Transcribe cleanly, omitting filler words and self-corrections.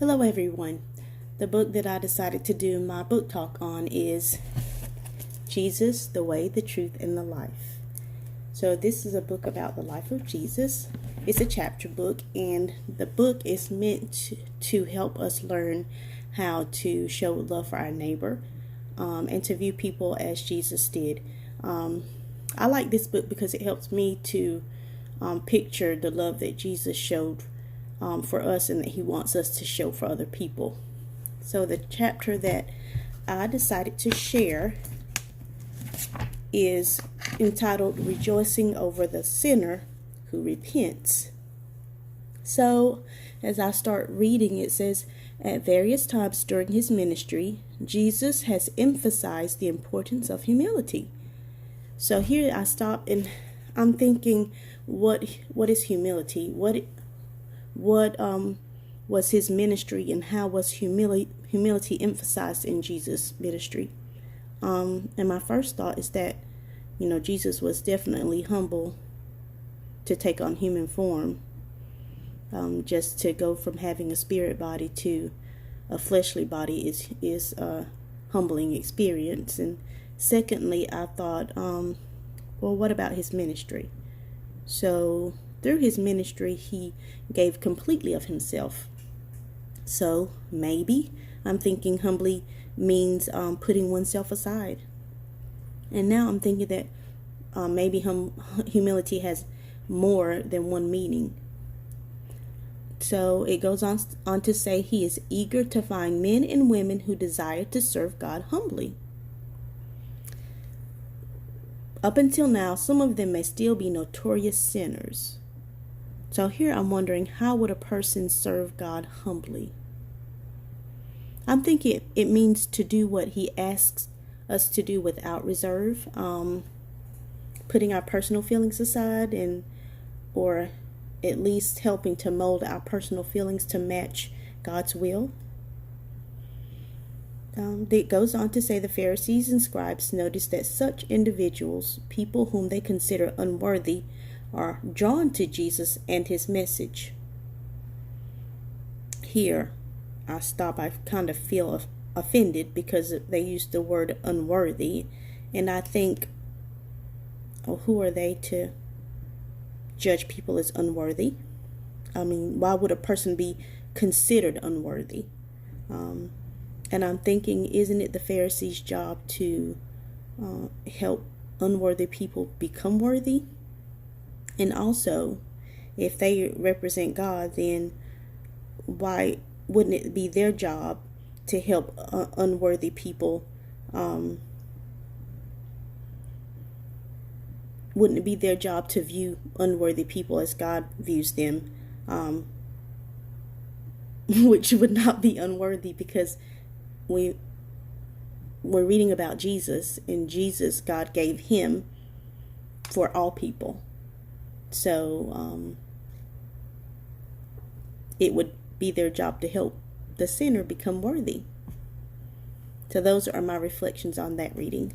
Hello everyone. The book that I decided to do my book talk on is Jesus, the Way, the Truth, and the Life. So this is a book about the life of Jesus. It's a chapter book, and the book is meant to help us learn how to show love for our neighbor and to view people as Jesus did. I like this book because it helps me to picture the love that Jesus showed for us and that he wants us to show for other people. So the chapter that I decided to share is entitled Rejoicing Over the Sinner Who Repents. So as I start reading, it says, at various times during his ministry, Jesus has emphasized the importance of humility. So here I stop and I'm thinking, what is humility? What was his ministry, and how was humility emphasized in Jesus' ministry? And my first thought is that, Jesus was definitely humble to take on human form. Just to go from having a spirit body to a fleshly body is a humbling experience. And secondly, I thought, well, what about his ministry? So through his ministry, he gave completely of himself. So maybe I'm thinking humbly means putting oneself aside. And now I'm thinking that maybe humility has more than one meaning. So it goes on to say he is eager to find men and women who desire to serve God humbly. Up until now, some of them may still be notorious sinners. So here I'm wondering, how would a person serve God humbly? I'm thinking it means to do what he asks us to do without reserve, putting our personal feelings aside, or at least helping to mold our personal feelings to match God's will. It goes on to say the Pharisees and scribes noticed that such individuals, people whom they consider unworthy, are drawn to Jesus and his message. Here, I stop. I kind of feel offended because they use the word unworthy, and I think, who are they to judge people as unworthy? I mean, why would a person be considered unworthy? And I'm thinking, isn't it the Pharisees' job to help unworthy people become worthy? And also, if they represent God, then why wouldn't it be their job to help unworthy people? Wouldn't it be their job to view unworthy people as God views them? Which would not be unworthy, because we're reading about Jesus, and Jesus, God gave him for all people. So it would be their job to help the sinner become worthy. So those are my reflections on that reading.